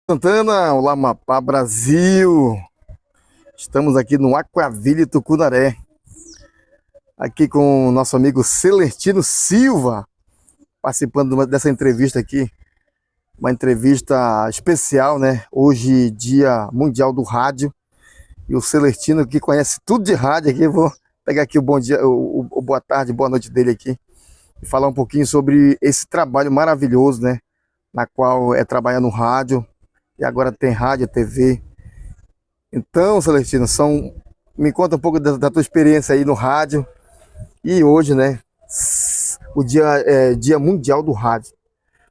Santana, olá Amapá, Brasil. Estamos aqui no Aquaville Tucunaré, aqui com o nosso amigo Celestino Silva, participando dessa entrevista aqui, uma entrevista especial, né? Hoje, Dia Mundial do Rádio, e o Celestino, que conhece tudo de rádio aqui, eu vou pegar aqui o bom dia, o boa tarde, boa noite dele aqui, e falar um pouquinho sobre esse trabalho maravilhoso, né? Na qual é trabalhar no rádio, e agora tem rádio, TV. Então, Celestino, me conta um pouco da tua experiência aí no rádio. E hoje, né, o Dia Mundial do Rádio.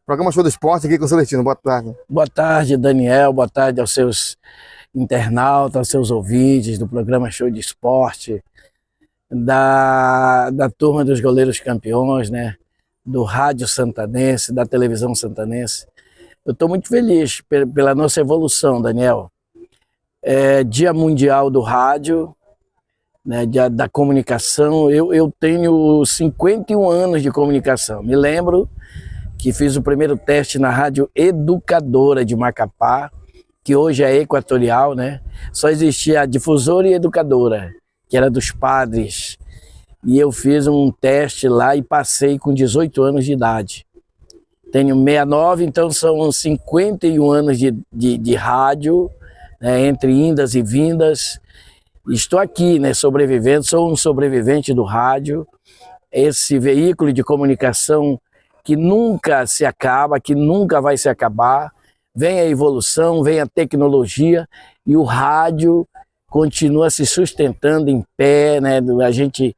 Programa Show do Esporte aqui com o Celestino. Boa tarde. Boa tarde, Daniel. Boa tarde aos seus internautas, aos seus ouvintes do programa Show de Esporte, da turma dos goleiros campeões, né, do rádio santanense, da televisão santanense. Eu estou muito feliz pela nossa evolução, Daniel. Dia Mundial do Rádio, né, da comunicação. Eu tenho 51 anos de comunicação. Me lembro que fiz o primeiro teste na Rádio Educadora de Macapá, que hoje é Equatorial, né? Só existia a Difusora e Educadora, que era dos padres. E eu fiz um teste lá e passei com 18 anos de idade. Tenho 69, então são 51 anos de rádio, né, entre indas e vindas. Estou aqui, né, sobrevivendo, sou um sobrevivente do rádio, esse veículo de comunicação que nunca se acaba, que nunca vai se acabar. Vem a evolução, vem a tecnologia e o rádio continua se sustentando em pé, né? A gente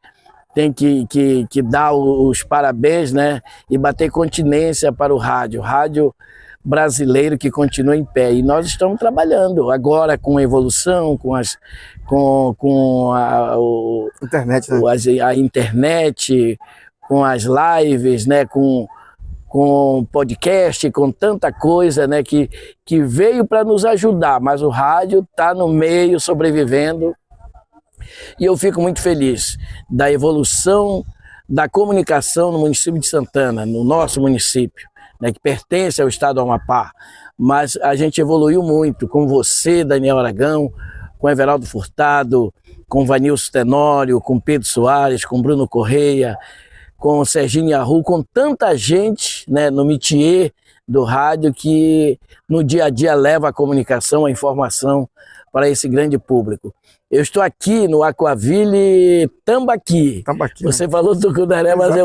tem que dar os parabéns, né, e bater continência para o rádio brasileiro que continua em pé. E nós estamos trabalhando agora com a evolução, com Internet, né? a internet, com as lives, né, com podcast, com tanta coisa, né, que veio para nos ajudar, mas o rádio está no meio, sobrevivendo. E eu fico muito feliz da evolução da comunicação no município de Santana, no nosso município, né, que pertence ao estado do Amapá. Mas a gente evoluiu muito com você, Daniel Aragão, com Everaldo Furtado, com Vanilson Tenório, com Pedro Soares, com Bruno Correia, com Serginho Yahoo, com tanta gente, né, no métier do rádio que no dia a dia leva a comunicação, a informação para esse grande público. Eu estou aqui no Aquaville Tambaqui. Você falou do Tucunaré, mas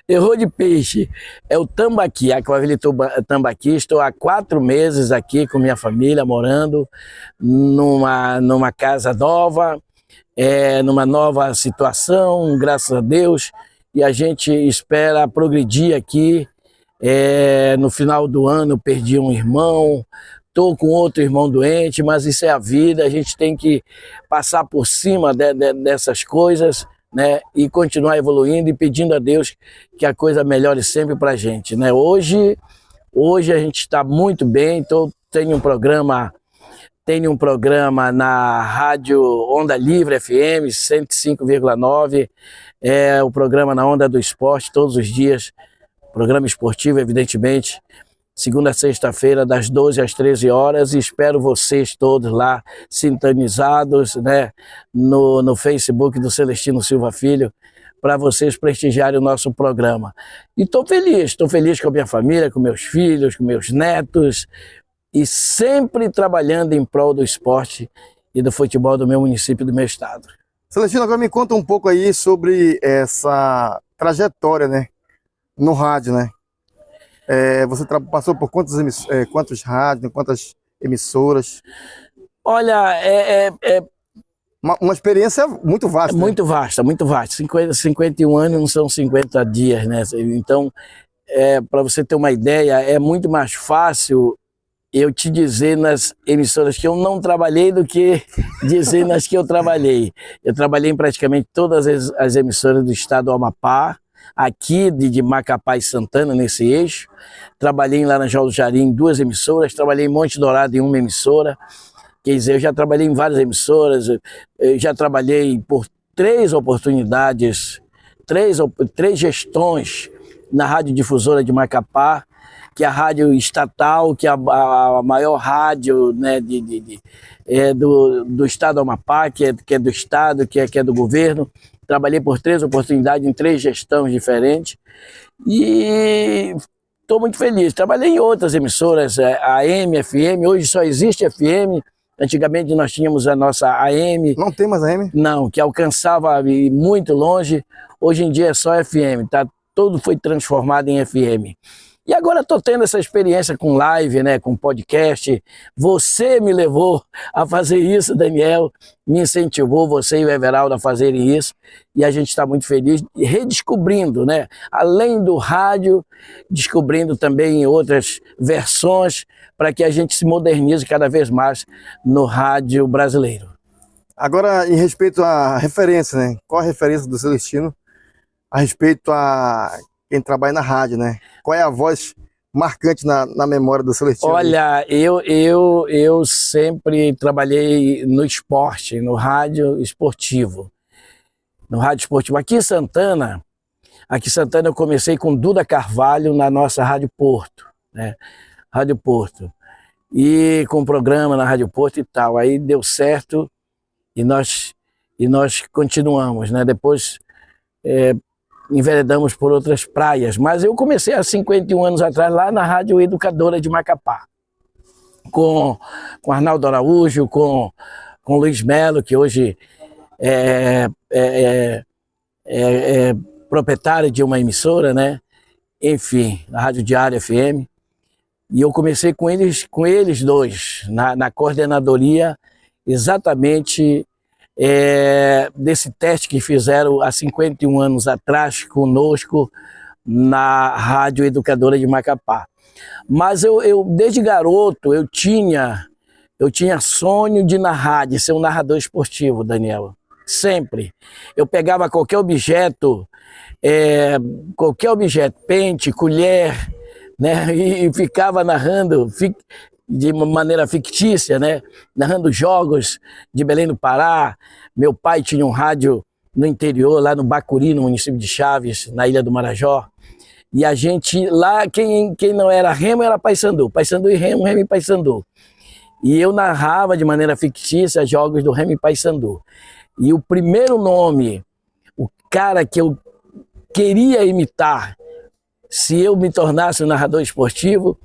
errou de peixe. É o Tambaqui, Aquaville Tambaqui. Estou há 4 meses aqui com minha família, morando numa casa nova, numa nova situação, graças a Deus. E a gente espera progredir aqui. No final do ano eu perdi um irmão, estou com outro irmão doente, mas isso é a vida, a gente tem que passar por cima dessas coisas, né, e continuar evoluindo e pedindo a Deus que a coisa melhore sempre para a gente, né? Hoje a gente está muito bem, tenho um programa na Rádio Onda Livre FM 105,9, o programa na Onda do Esporte, todos os dias, programa esportivo, evidentemente, segunda a sexta-feira, das 12 às 13 horas, e espero vocês todos lá, sintonizados, né, no Facebook do Celestino Silva Filho, para vocês prestigiarem o nosso programa. E estou feliz com a minha família, com meus filhos, com meus netos, e sempre trabalhando em prol do esporte e do futebol do meu município e do meu estado. Celestino, agora me conta um pouco aí sobre essa trajetória, né, no rádio, né? Você passou por quantos rádios, quantas emissoras? Olha, uma experiência muito vasta. Muito vasta, muito vasta. 51 anos não são 50 dias, né? Então, para você ter uma ideia, é muito mais fácil eu te dizer nas emissoras que eu não trabalhei do que dizer nas que eu trabalhei. Eu trabalhei em praticamente todas as emissoras do estado do Amapá, aqui de Macapá e Santana, nesse eixo. Trabalhei em Laranjal do Jari em 2 emissoras, trabalhei em Monte Dourado em 1 emissora. Quer dizer, eu já trabalhei em várias emissoras, eu já trabalhei por 3 oportunidades, 3 gestões na Rádio Difusora de Macapá, que a rádio estatal, que é a maior rádio, né, do estado do Amapá, que é do estado, que é do governo. Trabalhei por 3 oportunidades em 3 gestões diferentes e estou muito feliz. Trabalhei em outras emissoras, AM, FM, hoje só existe FM. Antigamente nós tínhamos a nossa AM. Não tem mais AM? Não, que alcançava muito longe. Hoje em dia é só FM, tá? Tudo foi transformado em FM. E agora estou tendo essa experiência com live, né, com podcast. Você me levou a fazer isso, Daniel, me incentivou, você e o Everaldo a fazerem isso. E a gente está muito feliz, redescobrindo, né, além do rádio, descobrindo também outras versões para que a gente se modernize cada vez mais no rádio brasileiro. Agora, em respeito à referência, né? Qual a referência do Celestino a respeito a quem trabalha na rádio, né? Qual é a voz marcante na memória do Celestino? Olha, eu sempre trabalhei no esporte, no rádio esportivo. No rádio esportivo. Aqui em Santana eu comecei com Duda Carvalho na nossa Rádio Porto, né? Rádio Porto. E com programa na Rádio Porto e tal. Aí deu certo e nós continuamos, né? Depois enveredamos por outras praias, mas eu comecei há 51 anos atrás lá na Rádio Educadora de Macapá, com Arnaldo Araújo, com Luiz Melo, que hoje é proprietário de uma emissora, né? Enfim, a Rádio Diário FM. E eu comecei com eles dois, na coordenadoria, exatamente desse teste que fizeram há 51 anos atrás conosco na Rádio Educadora de Macapá. Mas eu desde garoto, eu tinha sonho de narrar, de ser um narrador esportivo, Daniel. Sempre. Eu pegava qualquer objeto, pente, colher, né, e ficava narrando de maneira fictícia, né, narrando jogos de Belém do Pará. Meu pai tinha um rádio no interior, lá no Bacuri, no município de Chaves, na Ilha do Marajó. E a gente lá, quem não era Remo era Paysandu. Paysandu e Remo, Remo e Paysandu. E eu narrava de maneira fictícia jogos do Remo e Paysandu. E o primeiro nome, o cara que eu queria imitar, se eu me tornasse um narrador esportivo,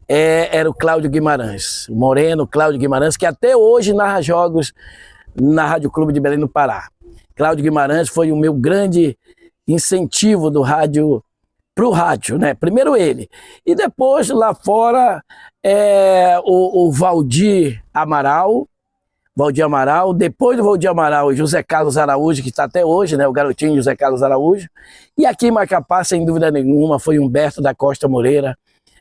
era o Cláudio Guimarães, o moreno Cláudio Guimarães, que até hoje narra jogos na Rádio Clube de Belém do Pará. Cláudio Guimarães foi o meu grande incentivo do rádio para o rádio, né? Primeiro ele. E depois, lá fora, o Valdir Amaral, depois do Valdir Amaral, o José Carlos Araújo, que está até hoje, né, o garotinho José Carlos Araújo. E aqui em Macapá, sem dúvida nenhuma, foi Humberto da Costa Moreira,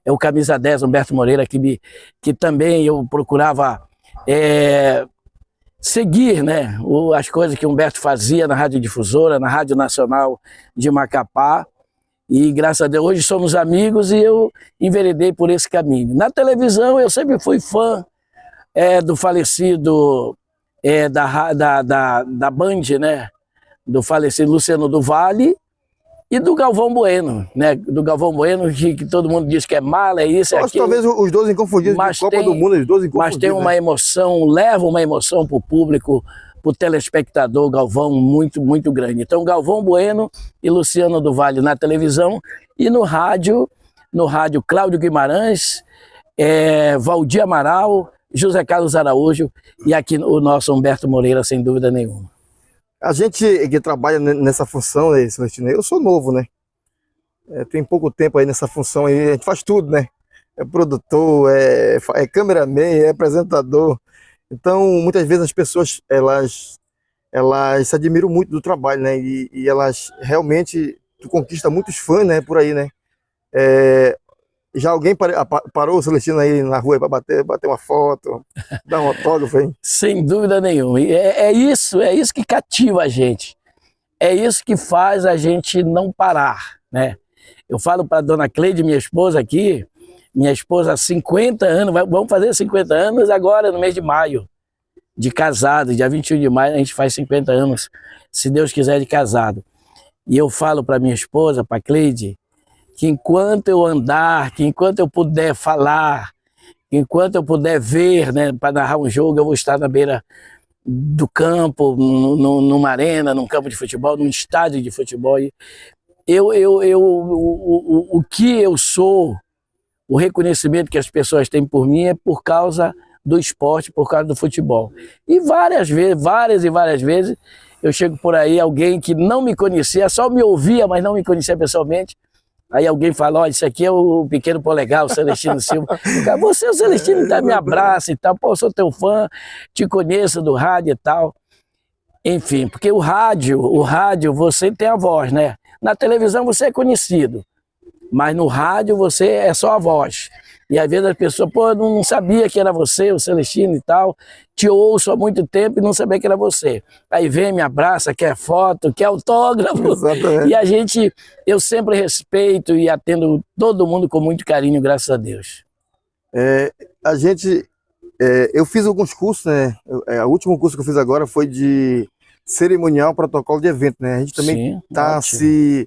o camisa 10 Humberto Moreira, que também eu procurava seguir, né, as coisas que o Humberto fazia na Rádio Difusora, na Rádio Nacional de Macapá. E graças a Deus hoje somos amigos e eu enveredei por esse caminho. Na televisão eu sempre fui fã do falecido da Band, né? Do falecido Luciano do Vale e do Galvão Bueno, né? Do Galvão Bueno, que todo mundo diz que é mala, é isso, é aquilo. Talvez os dois inconfundíveis, mas de Copa do Mundo, os dois inconfundíveis. Mas tem uma emoção, leva uma emoção para o público, para o telespectador, Galvão, muito, muito grande. Então, Galvão Bueno e Luciano do Vale na televisão e no rádio Cláudio Guimarães, Valdir Amaral, José Carlos Araújo e aqui o nosso Humberto Moreira, sem dúvida nenhuma. A gente que trabalha nessa função, né, Celestino, eu sou novo, né? Tem pouco tempo aí nessa função aí, a gente faz tudo, né? É produtor, é cameraman, é apresentador. Então, muitas vezes as pessoas, elas se admiram muito do trabalho, né? E elas realmente, tu conquista muitos fãs, né? Por aí, né? Já alguém parou o Celestino aí na rua para bater uma foto, dar um autógrafo, hein? Sem dúvida nenhuma. É isso que cativa a gente. É isso que faz a gente não parar, né? Eu falo para a dona Cleide, minha esposa aqui, minha esposa há 50 anos, vamos fazer 50 anos agora no mês de maio, de casado, dia 21 de maio a gente faz 50 anos, se Deus quiser, de casado. E eu falo para minha esposa, para a Cleide, que enquanto eu andar, que enquanto eu puder falar, enquanto eu puder ver, né, para narrar um jogo, eu vou estar na beira do campo, numa arena, num campo de futebol, num estádio de futebol. O que eu sou, o reconhecimento que as pessoas têm por mim é por causa do esporte, por causa do futebol. E várias e várias vezes, eu chego por aí, alguém que não me conhecia, só me ouvia, mas não me conhecia pessoalmente. Aí alguém fala, olha, isso aqui é o pequeno polegar, o Celestino Silva. Você, o Celestino, tá, me abraça e tal. Pô, eu sou teu fã, te conheço do rádio e tal. Enfim, porque o rádio, você tem a voz, né? Na televisão você é conhecido, mas no rádio você é só a voz. E às vezes as pessoas, pô, eu não sabia que era você, o Celestino e tal, te ouço há muito tempo e não sabia que era você. Aí vem, me abraça, quer foto, quer autógrafo. Exatamente. E eu sempre respeito e atendo todo mundo com muito carinho, graças a Deus. Eu fiz alguns cursos, né? O último curso que eu fiz agora foi de cerimonial, protocolo de evento, né? A gente também está se...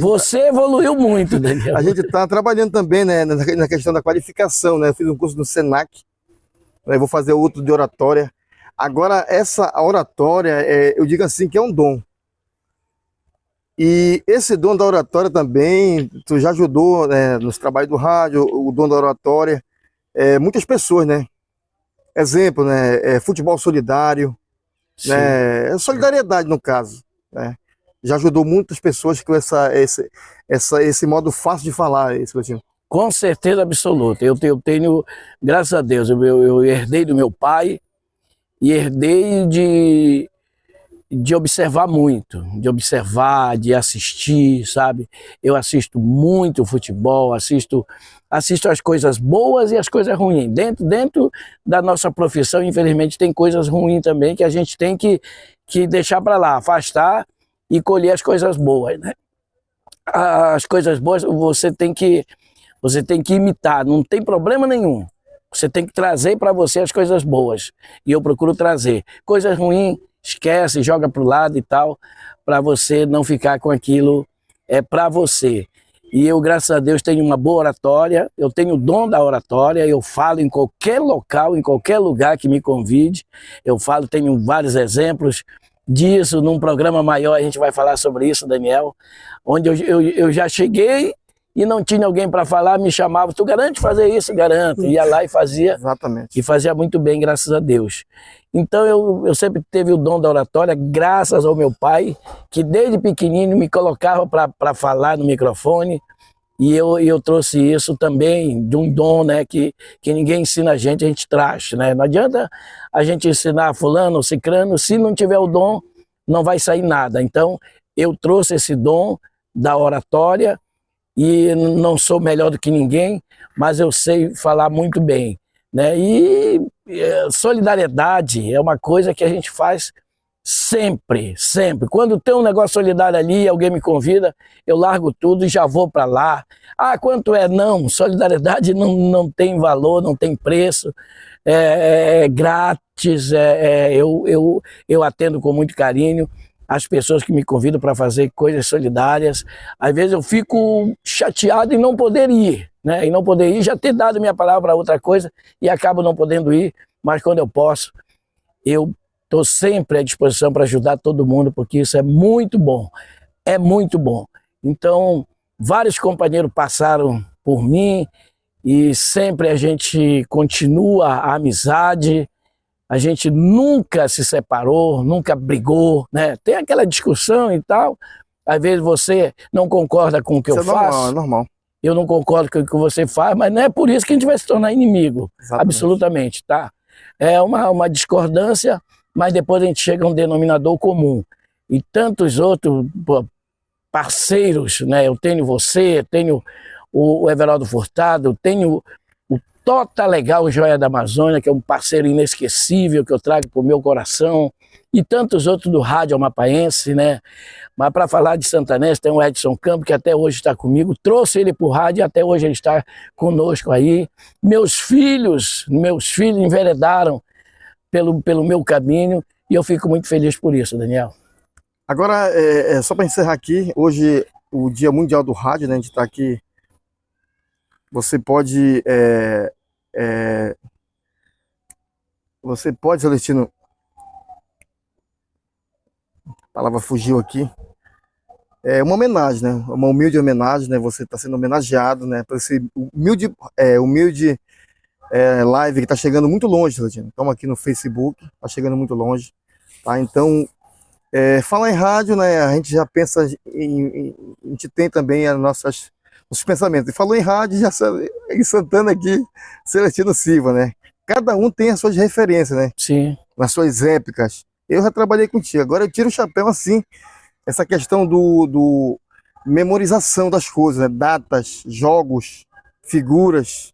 Você evoluiu muito, Daniel. A gente está trabalhando também, né, na questão da qualificação, né? Eu fiz um curso no Senac, né, vou fazer outro de oratória. Agora, a oratória, eu digo assim, que é um dom. E esse dom da oratória também, tu já ajudou, né, nos trabalhos do rádio, o dom da oratória, muitas pessoas, né? Exemplo, né? Futebol solidário, né? Solidariedade, no caso, né? Já ajudou muitas pessoas com esse modo fácil de falar, Celestino. Com certeza absoluta. Eu tenho, graças a Deus, eu herdei do meu pai e herdei de observar muito, de assistir, sabe? Eu assisto muito futebol, assisto as coisas boas e as coisas ruins. Dentro da nossa profissão, infelizmente, tem coisas ruins também que a gente tem que deixar para lá, afastar e colher as coisas boas, né? As coisas boas você tem que imitar, não tem problema nenhum. Você tem que trazer para você as coisas boas. E eu procuro trazer. Coisas ruins, esquece, joga para o lado e tal, para você não ficar com aquilo para você. E eu, graças a Deus, tenho uma boa oratória, eu tenho o dom da oratória, eu falo em qualquer local, em qualquer lugar que me convide. Eu falo, tenho vários exemplos disso, num programa maior a gente vai falar sobre isso, Daniel, onde eu já cheguei e não tinha alguém para falar, me chamava, tu garante fazer isso? Garanto. Ia lá e fazia. Exatamente. E fazia muito bem, graças a Deus. Então eu sempre teve o dom da oratória, graças ao meu pai, que desde pequenino me colocava para falar no microfone, e eu trouxe isso também de um dom, né, que ninguém ensina a gente traz, né? Não adianta a gente ensinar fulano ou cicrano, se não tiver o dom, não vai sair nada. Então eu trouxe esse dom da oratória, e não sou melhor do que ninguém, mas eu sei falar muito bem, né? E solidariedade é uma coisa que a gente faz sempre, sempre. Quando tem um negócio solidário ali, alguém me convida, eu largo tudo e já vou para lá. Ah, quanto é? Não, solidariedade não tem valor, não tem preço, é grátis, eu atendo com muito carinho as pessoas que me convidam para fazer coisas solidárias. Às vezes eu fico chateado em não poder ir, né? Em não poder ir, já ter dado minha palavra para outra coisa e acabo não podendo ir, mas quando eu posso, eu estou sempre à disposição para ajudar todo mundo, porque isso é muito bom, é muito bom. Então, vários companheiros passaram por mim e sempre a gente continua a amizade. A gente nunca se separou, nunca brigou, né? Tem aquela discussão e tal. Às vezes você não concorda com o que eu faço. É normal. Eu não concordo com o que você faz, mas não é por isso que a gente vai se tornar inimigo. Exatamente. Absolutamente, tá? É uma discordância, mas depois a gente chega a um denominador comum. E tantos outros parceiros, né? Eu tenho você, tenho o Everaldo Furtado, tenho Tota Legal Joia da Amazônia, que é um parceiro inesquecível que eu trago para o meu coração, e tantos outros do rádio amapaense, né? Mas para falar de Santanense, tem o Edson Campos, que até hoje está comigo, trouxe ele para o rádio e até hoje ele está conosco aí. Meus filhos enveredaram pelo meu caminho e eu fico muito feliz por isso, Daniel. Agora, só para encerrar aqui, hoje o Dia Mundial do Rádio, né? A gente está aqui. Você pode, Celestino, a palavra fugiu aqui. É uma homenagem, né? Uma humilde homenagem, né? Você está sendo homenageado, né? Por esse humilde live que está chegando muito longe, Celestino. Estamos aqui no Facebook, está chegando muito longe, tá? Então, falar em rádio, né? A gente já pensa a gente tem também os pensamentos. E falou em rádio, já em Santana aqui, Celestino Silva, né? Cada um tem as suas referências, né? Sim. Nas suas épocas. Eu já trabalhei contigo, agora eu tiro o chapéu assim. Essa questão do memorização das coisas, né? Datas, jogos, figuras,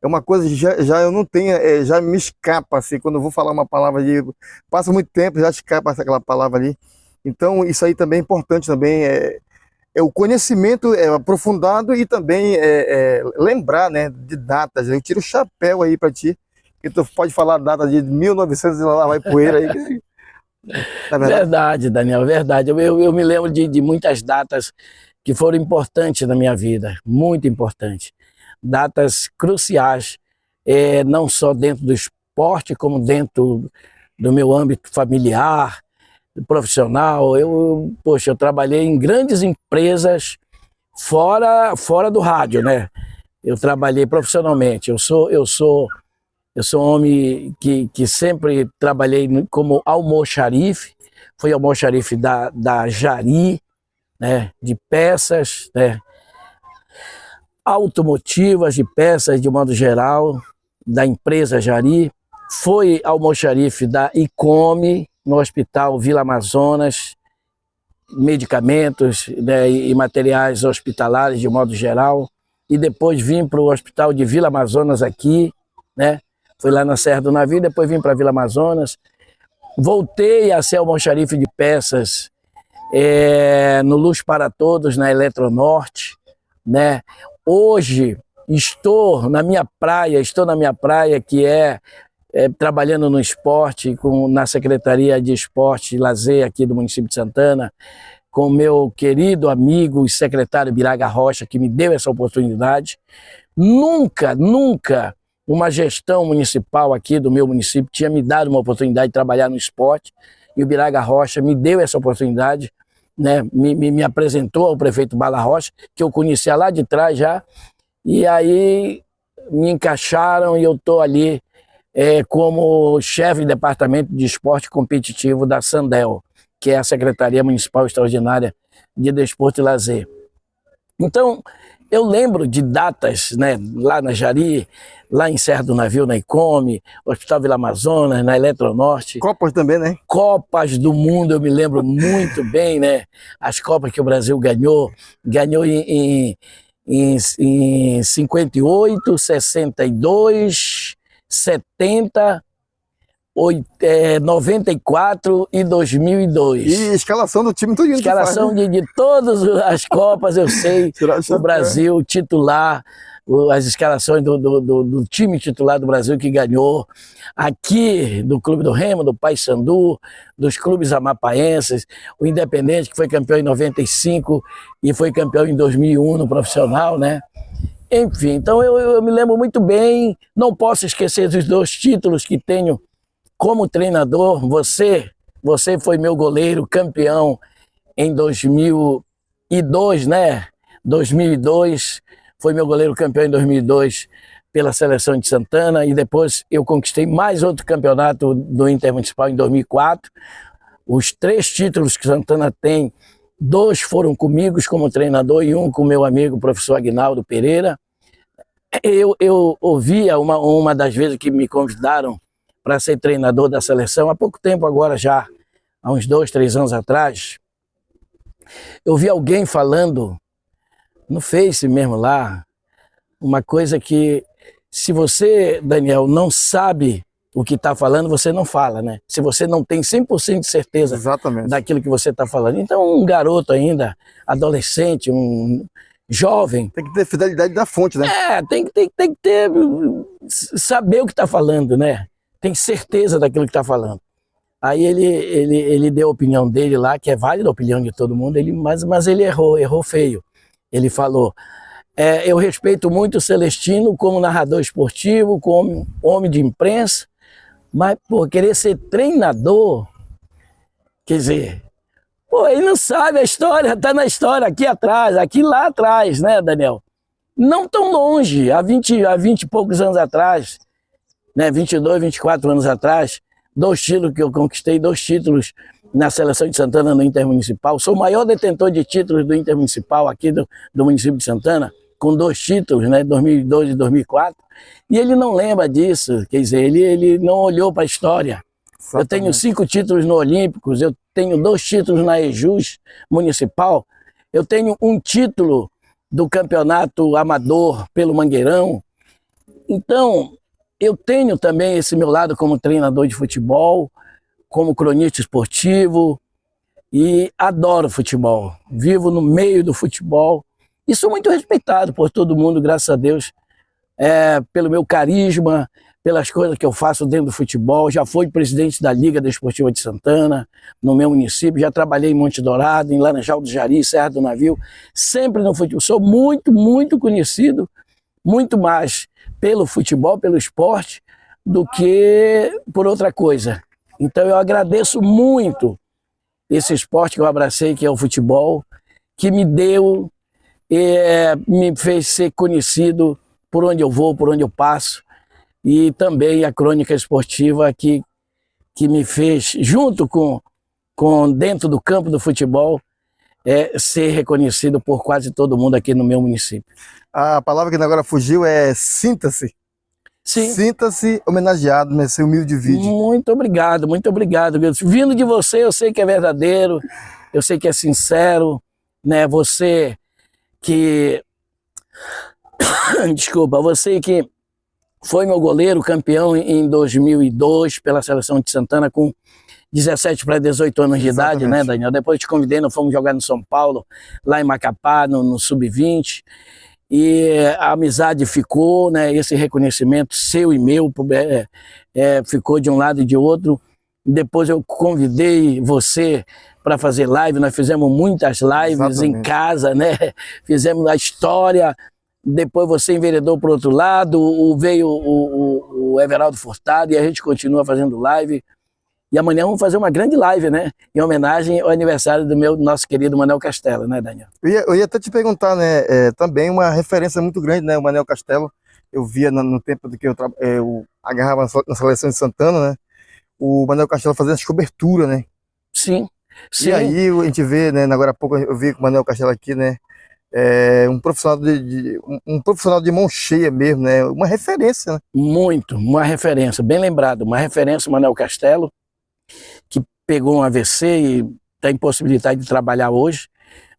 é uma coisa que já eu não tenho, já me escapa, assim, quando eu vou falar uma palavra ali, passa muito tempo, já escapa aquela palavra ali. Então isso aí também é importante, também o conhecimento aprofundado e também lembrar, né, de datas. Eu tiro o chapéu aí para ti, que tu pode falar a data de 1900 e lá vai poeira aí. Verdade, Daniel, verdade. Eu me lembro de muitas datas que foram importantes na minha vida, muito importantes. Datas cruciais, não só dentro do esporte, como dentro do meu âmbito familiar, profissional. Eu trabalhei em grandes empresas fora do rádio, né? Eu trabalhei profissionalmente. Eu sou um homem que sempre trabalhei como almoxarife, fui almoxarife da Jari, né, de peças, né, automotivas, de peças de modo geral, da empresa Jari. Fui almoxarife da ICOME, no Hospital Vila Amazonas, medicamentos, né, e materiais hospitalares de modo geral. E depois vim para o Hospital de Vila Amazonas aqui, né? Fui lá na Serra do Navio, depois vim para Vila Amazonas. Voltei a ser almoxarife de peças no Luz para Todos, na Eletronorte, né? Hoje estou na minha praia, que trabalhando no esporte, na Secretaria de Esporte e Lazer aqui do município de Santana, com o meu querido amigo e secretário Biraga Rocha, que me deu essa oportunidade. Nunca uma gestão municipal aqui do meu município tinha me dado uma oportunidade de trabalhar no esporte, e o Biraga Rocha me deu essa oportunidade, né? Me apresentou ao prefeito Bala Rocha, que eu conhecia lá de trás já, e aí me encaixaram e eu estou ali como chefe de departamento de esporte competitivo da Sandel, que é a Secretaria Municipal Extraordinária de Desporto e Lazer. Então, eu lembro de datas, né, lá na Jari, lá em Serra do Navio, na ICOME, Hospital Vila Amazonas, na Eletronorte. Copas também, né? Copas do Mundo, eu me lembro muito bem, né? As Copas que o Brasil ganhou em 58, 62, 70, 94 e 2002. E escalação do time todo. Escalação de todas as Copas, eu sei. O Brasil titular, as escalações do time titular do Brasil que ganhou. Aqui, do Clube do Remo, do Paysandu, dos clubes amapaenses, o Independente, que foi campeão em 95 e foi campeão em 2001 no profissional, né? Enfim, então eu me lembro muito bem. Não posso esquecer dos 2 títulos que tenho como treinador. Você foi meu goleiro campeão em 2002, né? 2002, foi meu goleiro campeão em 2002 pela seleção de Santana, e depois eu conquistei mais outro campeonato do Intermunicipal em 2004. Os 3 títulos que Santana tem, 2 foram comigo como treinador e 1 com meu amigo, professor Aguinaldo Pereira. Eu ouvia uma das vezes que me convidaram para ser treinador da seleção, há pouco tempo agora já, há uns 2, 3 anos atrás, eu vi alguém falando no Face mesmo lá, uma coisa que, se você, Daniel, não sabe o que está falando, você não fala, né? Se você não tem 100% de certeza Exatamente daquilo que você está falando. Então, um garoto ainda, adolescente, um jovem... Tem que ter fidelidade da fonte, né? Tem que ter, saber o que está falando, né? Tem certeza daquilo que está falando. Aí ele deu a opinião dele lá, que é válida a opinião de todo mundo, mas ele errou feio. Ele falou, eu respeito muito o Celestino como narrador esportivo, como homem de imprensa, mas, pô, querer ser treinador, quer dizer, pô, ele não sabe a história, está na história aqui atrás, aqui lá atrás, né, Daniel? Não tão longe, há 20 e poucos anos atrás, né, 22, 24 anos atrás, 2 títulos que eu conquistei, 2 títulos na seleção de Santana no Intermunicipal. Sou o maior detentor de títulos do Intermunicipal aqui do município de Santana, com 2 títulos, né, 2002 e 2004. E ele não lembra disso, quer dizer, ele não olhou para a história. Exatamente. Eu tenho 5 títulos no Olímpicos, eu tenho 2 títulos na EJUS Municipal, eu tenho 1 título do campeonato amador pelo Mangueirão. Então, eu tenho também esse meu lado como treinador de futebol, como cronista esportivo, e adoro futebol. Vivo no meio do futebol e sou muito respeitado por todo mundo, graças a Deus, pelo meu carisma, pelas coisas que eu faço dentro do futebol. Já fui presidente da Liga Desportiva de Santana, no meu município, já trabalhei em Monte Dourado, em Laranjal do Jari, Serra do Navio, sempre no futebol. Sou muito, muito conhecido, muito mais pelo futebol, pelo esporte, do que por outra coisa. Então eu agradeço muito esse esporte que eu abracei, que é o futebol, que me deu, me fez ser conhecido por onde eu vou, por onde eu passo, e também a crônica esportiva que me fez, junto com dentro do campo do futebol, ser reconhecido por quase todo mundo aqui no meu município. A palavra que agora fugiu é sinta-se. Sim. Sinta-se homenageado nesse humilde vídeo. Muito obrigado, muito obrigado. Vindo de você, eu sei que é verdadeiro, eu sei que é sincero, né? Você que... Desculpa, você que foi meu goleiro, campeão em 2002 pela seleção de Santana com 17 para 18 anos de idade, né, Daniel? Depois te convidei, nós fomos jogar no São Paulo, lá em Macapá, no Sub-20. E a amizade ficou, né? Esse reconhecimento seu e meu ficou de um lado e de outro. Depois eu convidei você para fazer live, nós fizemos muitas lives em casa, né? Fizemos a história, depois você enveredou para o outro lado, veio o Everaldo Furtado e a gente continua fazendo live. E amanhã vamos fazer uma grande live, né? Em homenagem ao aniversário do nosso querido Manel Castelo, né, Daniel? Eu ia até te perguntar, né? Também uma referência muito grande, né? O Manel Castelo. Eu via no tempo do que eu agarrava na seleção de Santana, né? O Manel Castelo fazendo as coberturas, né? Sim, sim. E aí a gente vê, né? Agora há pouco eu vi com o Manel Castelo aqui, né? Um profissional de mão cheia mesmo, né? Uma referência, né? Muito, uma referência, bem lembrado. Uma referência, Manel Castelo, que pegou um AVC e tem impossibilidade de trabalhar hoje,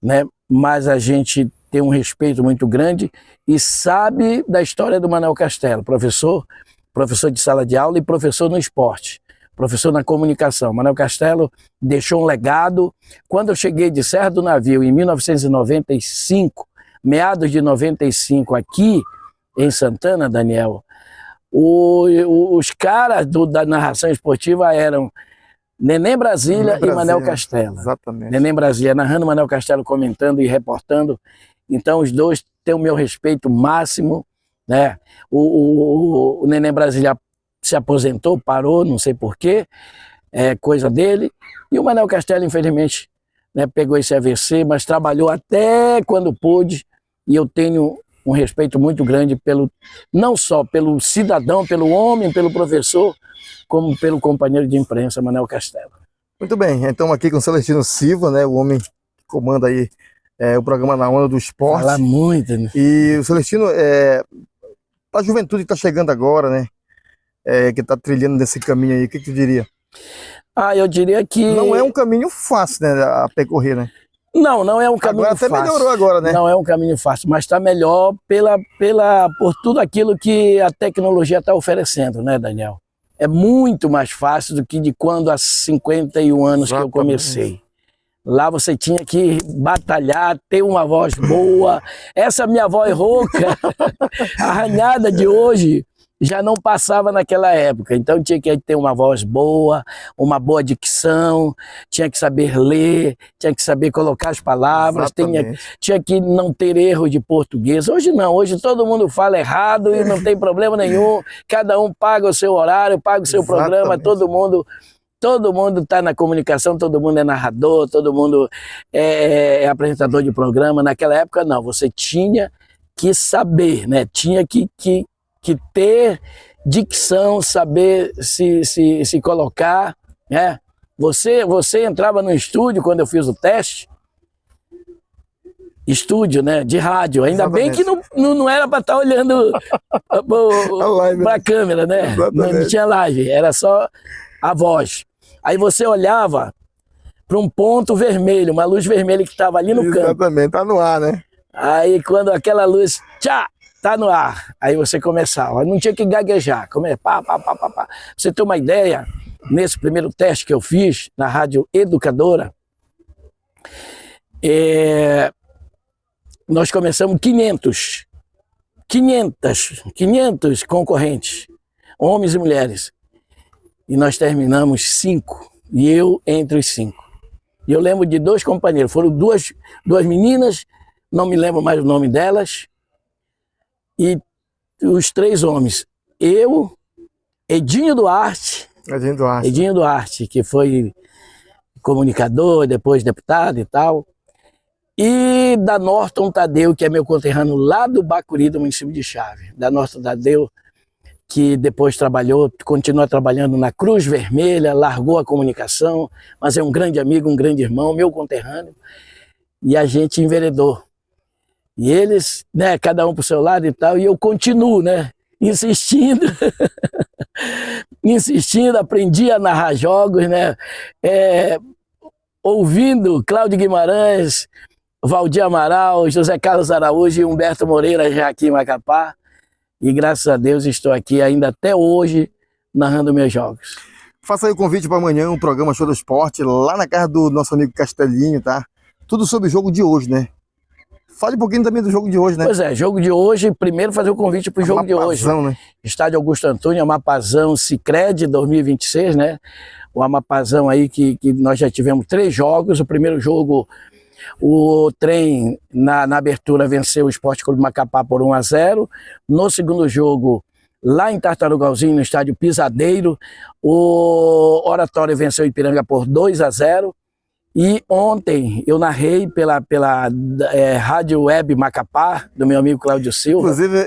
né? Mas a gente tem um respeito muito grande e sabe da história do Manel Castelo, professor de sala de aula e professor no esporte, professor na comunicação. Manel Castelo deixou um legado. Quando eu cheguei de Serra do Navio em 1995, meados de 95 aqui em Santana, Daniel, os caras da narração esportiva eram Neném Brasília e Manel Castelo. Exatamente. Neném Brasília narrando, Manel Castelo comentando e reportando. Então os dois têm o meu respeito máximo, né? O Neném Brasília se aposentou, parou, não sei porquê, coisa dele. E o Manel Castelo, infelizmente, né, pegou esse AVC, mas trabalhou até quando pôde. E eu tenho um respeito muito grande não só pelo cidadão, pelo homem, pelo professor, como pelo companheiro de imprensa, Manel Castelo. Muito bem, então aqui com o Celestino Silva, né, o homem que comanda aí o programa Na Onda do Esporte. Fala muito, né? E o Celestino, a juventude que está chegando agora, né, que está trilhando nesse caminho aí, o que tu diria? Eu diria que... Não é um caminho fácil, né, a percorrer, né? Não é um caminho fácil. Até melhorou agora, né? Não é um caminho fácil, mas está melhor por tudo aquilo que a tecnologia está oferecendo, né, Daniel? É muito mais fácil do que de quando há 51 anos que eu comecei. Lá você tinha que batalhar, ter uma voz boa. Essa minha voz rouca, arranhada de hoje, já não passava naquela época. Então tinha que ter uma voz boa, uma boa dicção, tinha que saber ler, tinha que saber colocar as palavras, tinha que não ter erro de português. Hoje não, hoje todo mundo fala errado e não tem problema nenhum, cada um paga o seu horário, paga o seu programa, todo mundo está na comunicação, todo mundo é narrador, todo mundo é apresentador de programa. Naquela época não, você tinha que saber, né? Tinha que ter dicção, saber se colocar, né? Você entrava no estúdio quando eu fiz o teste, estúdio, né, de rádio, ainda bem que não era para estar olhando para a câmera, né? Não tinha live, era só a voz. Aí você olhava para um ponto vermelho, uma luz vermelha que estava ali no canto. Exatamente, tá no ar, né? Aí quando aquela luz, tchá, tá no ar. Aí você começava, não tinha que gaguejar, pá. Pra você ter uma ideia, nesse primeiro teste que eu fiz na Rádio Educadora, nós começamos 500 concorrentes, homens e mulheres. E nós terminamos 5, e eu entre os 5. E eu lembro de 2 companheiros, foram duas meninas, não me lembro mais o nome delas, e os 3 homens, eu, Edinho Duarte, que foi comunicador, depois deputado e tal, e da Norton Tadeu, que é meu conterrâneo lá do Bacuri, do município de Chaves. Da Norton Tadeu, que depois continua trabalhando na Cruz Vermelha, largou a comunicação, mas é um grande amigo, um grande irmão, meu conterrâneo, e a gente enveredou. E eles, né, cada um pro seu lado e tal, e eu continuo, né, insistindo, aprendi a narrar jogos, né, ouvindo Cláudio Guimarães, Valdir Amaral, José Carlos Araújo e Humberto Moreira já aqui em Macapá. E graças a Deus estou aqui ainda até hoje narrando meus jogos. Faça aí o convite para amanhã, um programa Show do Esporte, lá na casa do nosso amigo Castelinho, tá? Tudo sobre o jogo de hoje, né? Fale um pouquinho também do jogo de hoje, né? Pois é, jogo de hoje, primeiro fazer o convite para o jogo de hoje. Né? Estádio Augusto Antônio, Amapazão, Sicredi 2026, né? O Amapazão aí que nós já tivemos 3 jogos. O primeiro jogo, o Trem, na abertura, venceu o Esporte Clube Macapá por 1-0. No segundo jogo, lá em Tartarugalzinho, no estádio Pisadeiro, o Oratório venceu o Ipiranga por 2-0. E ontem eu narrei pela Rádio Web Macapá, do meu amigo Cláudio Silva. Inclusive,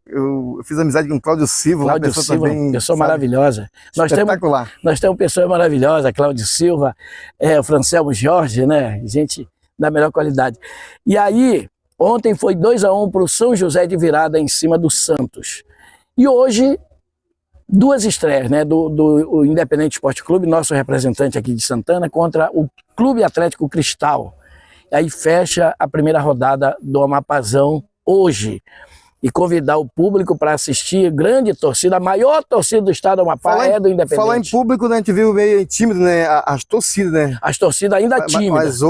eu fiz amizade com o Cláudio Silva. Cláudio Silva, também, pessoa maravilhosa. Espetacular. Nós temos pessoas maravilhosas, Cláudio Silva, o Francelmo Jorge, né? Gente da melhor qualidade. E aí, ontem foi 2-1 para o São José de virada em cima do Santos. E hoje, 2 estreias, né? Do Independente Esporte Clube, nosso representante aqui de Santana, contra o Clube Atlético Cristal. E aí fecha a primeira rodada do Amapazão hoje. E convidar o público para assistir, grande torcida, a maior torcida do estado do Amapá é do Independente. Falar em público, né, a gente viu meio tímido, né, as torcidas, né? As torcidas ainda tímidas.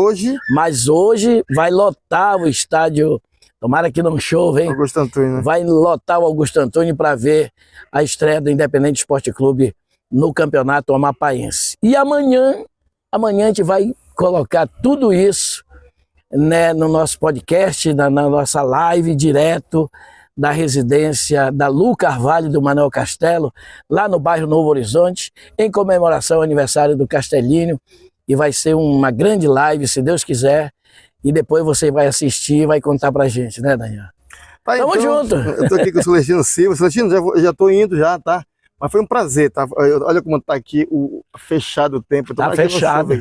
Mas hoje vai lotar o estádio, tomara que não chova, hein? Augusto Antônio, né? Vai lotar o Augusto Antônio para ver a estreia do Independente Esporte Clube no Campeonato Amapaense. E amanhã a gente vai colocar tudo isso, né, no nosso podcast, na nossa live direto da residência da Lu Carvalho do Manuel Castelo, lá no bairro Novo Horizonte, em comemoração ao aniversário do Castelinho. E vai ser uma grande live, se Deus quiser, e depois você vai assistir e vai contar pra gente, né, Daniel? Tá, Tamo então, junto! Eu tô aqui com o Celestino Silva. Celestino, já tô indo já, tá? Mas foi um prazer, tá? Olha como tá aqui fechado o tempo. Tá fechado.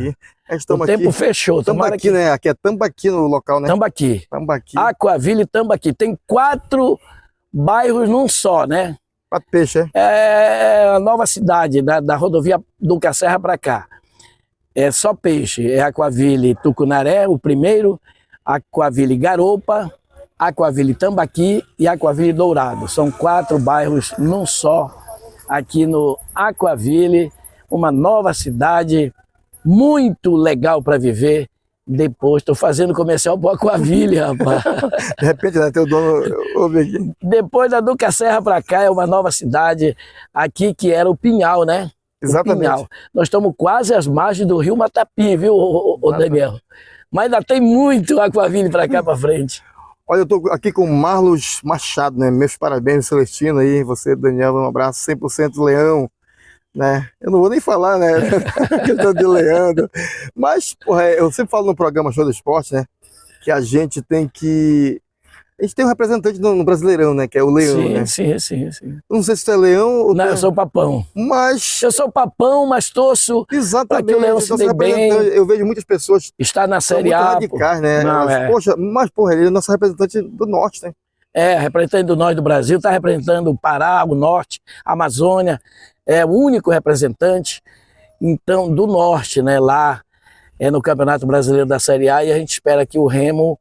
O tempo fechou. Tambaqui, né? Aqui é Tambaqui no local, né? Tambaqui. Aquaville e Tambaqui. Tem 4 bairros num só, né? 4 peixes, é a nova cidade, da rodovia do Cacerra para cá. É só peixe. É Aquaville Tucunaré, o primeiro. Aquaville Garopa, Aquaville Tambaqui e Aquaville Dourado. São 4 bairros num só. Aqui no Aquaville, uma nova cidade muito legal para viver Depois, estou fazendo comercial pro Aquaville, rapaz. De repente, né, teu dono ouve aqui. Depois da Duca Serra para cá, é uma nova cidade aqui, que era o Pinhal, né? Exatamente. Pinhal. Nós estamos quase às margens do rio Matapim, viu, ô Daniel? Mas ainda tem muito Aquaville para cá para frente. Olha, eu estou aqui com o Marlos Machado, né? Meus parabéns, Celestino, aí, você, Daniel, um abraço, 100% Leão, né? Eu não vou nem falar, né? Questão de Leandro. Mas, porra, eu sempre falo no programa Show do Esporte, né? Que a gente tem que... A gente tem um representante no Brasileirão, né? Que é o Leão, Sim, né? sim. Não sei se tu é Leão ou... Não, eu sou Papão. Mas... Eu sou Papão, mas torço para que o Leão se dê bem. Eu vejo muitas pessoas... Está na Série Série A. radicais, né? Não, Poxa, mas, porra, ele é nosso representante do Norte, né? É, representante do Norte do Brasil, está representando o Pará, o Norte, a Amazônia. É o único representante, então, do Norte, né? Lá no Campeonato Brasileiro da Série A, e a gente espera que o Remo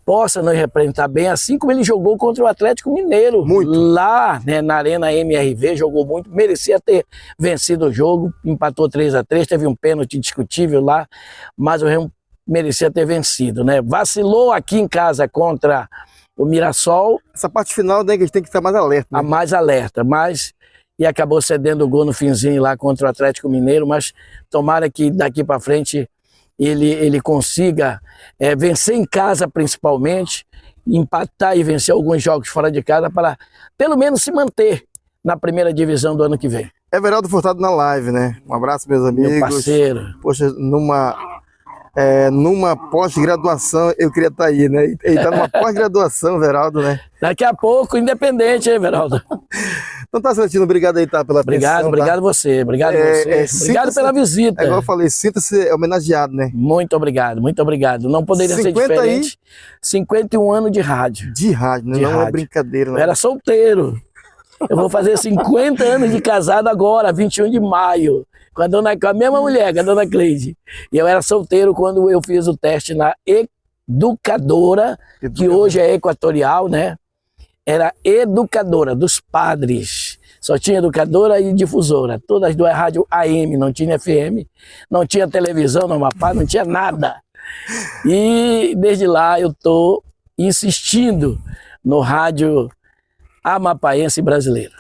possa nos representar bem, assim como ele jogou contra o Atlético Mineiro. Muito. Lá, né, na Arena MRV, jogou muito, merecia ter vencido o jogo, empatou 3-3, teve um pênalti discutível lá, mas o Remo merecia ter vencido, né? Vacilou aqui em casa contra o Mirassol. Essa parte final, né, que a gente tem que estar mais alerta. Né? A mais alerta, e acabou cedendo o gol no finzinho lá contra o Atlético Mineiro, mas tomara que daqui para frente ele consiga vencer em casa principalmente, empatar e vencer alguns jogos fora de casa para pelo menos se manter na primeira divisão do ano que vem. Everaldo Furtado na live, né? Um abraço, meus amigos. Meu parceiro. Poxa, numa pós-graduação eu queria estar aí, né? Ele está numa pós-graduação, Everaldo, né? Daqui a pouco, independente, hein, Everaldo? Então tá, Celestino, obrigado aí, tá, pela atenção. Obrigado você, obrigado pela visita. É igual eu falei, sinta-se homenageado, né? Muito obrigado. Não poderia ser diferente. 51 anos de rádio. De rádio, né? Não é brincadeira, né? Eu era solteiro. Eu vou fazer 50 anos de casado agora, 21 de maio, com a mesma mulher, com a dona Cleide. E eu era solteiro quando eu fiz o teste na Educadora, que hoje é Equatorial, né? Era Educadora, dos padres. Só tinha Educadora e Difusora. Todas duas rádio AM, não tinha FM, não tinha televisão no Amapá, não tinha nada. E desde lá eu estou insistindo no rádio amapaense brasileiro.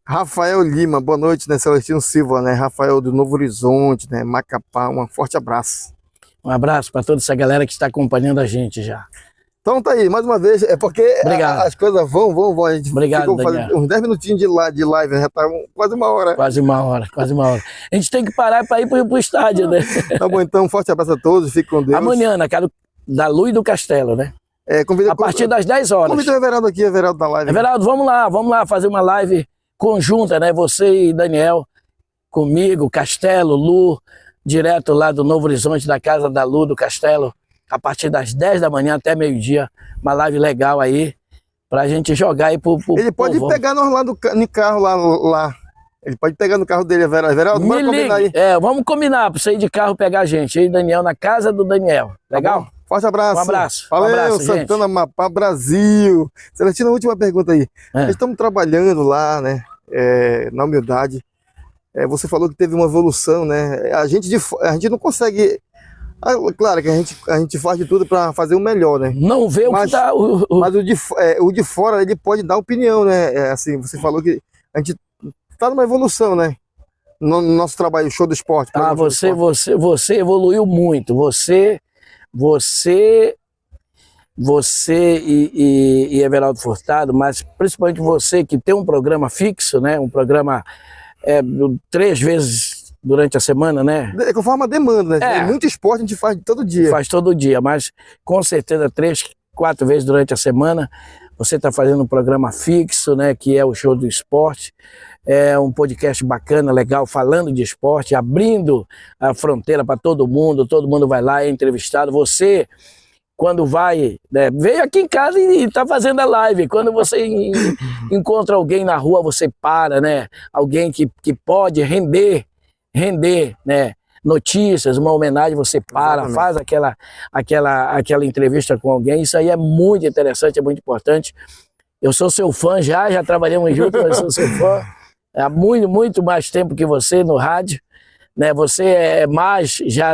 Rafael Lima, boa noite, né? Celestino Silva, né? Rafael do Novo Horizonte, né? Macapá, um forte abraço. Um abraço para toda essa galera que está acompanhando a gente já. Então tá aí, mais uma vez, é porque as coisas vão. A gente ficou fazendo uns 10 minutinhos de live, já tá quase uma hora. Quase uma hora. A gente tem que parar para ir pro estádio, né? Tá bom, então, um forte abraço a todos, fique com Deus. Amanhã, na casa da Luz do Castelo, né? A partir das 10 horas. Convida o Everaldo aqui, Everaldo da live. Everaldo, vamos lá fazer uma live conjunta, né? Você e Daniel, comigo, Castelo, Lu, direto lá do Novo Horizonte, da casa da Lu do Castelo, a partir das 10 da manhã até meio-dia, uma live legal aí, pra gente jogar aí pro Ele pode pegar nós lá no carro, lá. Ele pode pegar no carro dele, Everaldo, vamos combinar aí. Vamos combinar pra você ir de carro pegar a gente, aí, Daniel, na casa do Daniel, legal? Tá, forte abraço. Um abraço. Valeu, um abraço, Santana, Amapá, Brasil. Celestino, a última pergunta aí. Nós estamos trabalhando lá, né, na humildade. Você falou que teve uma evolução, né? A gente não consegue... Claro que a gente faz de tudo para fazer o melhor, né? Não vê o que dá... Mas o de fora, ele pode dar opinião, né? Assim, você falou que a gente está numa evolução, né? No nosso trabalho, Show do Esporte. Você evoluiu muito. Você e Everaldo Furtado, mas principalmente você que tem um programa fixo, né? Um programa 3 vezes durante a semana, né? Conforme a demanda, né? Muito esporte a gente faz todo dia. Faz todo dia, mas com certeza 3, 4 vezes durante a semana você está fazendo um programa fixo, né? Que é o Show do Esporte. É um podcast bacana, legal, falando de esporte, abrindo a fronteira para todo mundo vai lá, é entrevistado. Você, quando vai, né, veio aqui em casa e está fazendo a live. Quando você encontra alguém na rua, você para, né? Alguém que pode render, né? Notícias, uma homenagem, você para, faz aquela entrevista com alguém. Isso aí é muito interessante, é muito importante. Eu sou seu fã já trabalhamos juntos, mas sou seu fã há muito mais tempo que você no rádio, né? Você é mais já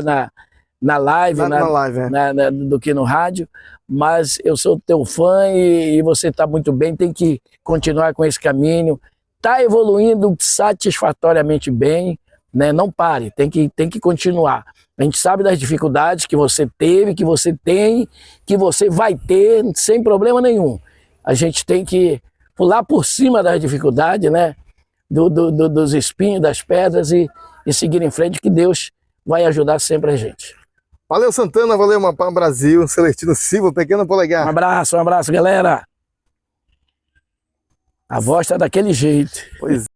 na live, Na live, é. do que no rádio, mas eu sou teu fã e você está muito bem, tem que continuar com esse caminho, está evoluindo satisfatoriamente bem, né? Não pare, tem que continuar. A gente sabe das dificuldades que você teve, que você tem, que você vai ter, sem problema nenhum. A gente tem que pular por cima das dificuldades, né? Dos espinhos, das pedras e seguir em frente, que Deus vai ajudar sempre a gente. Valeu, Santana, valeu, Amapá Brasil, Celestino Silva, Pequeno Polegar. Um abraço, galera. A voz tá daquele jeito. Pois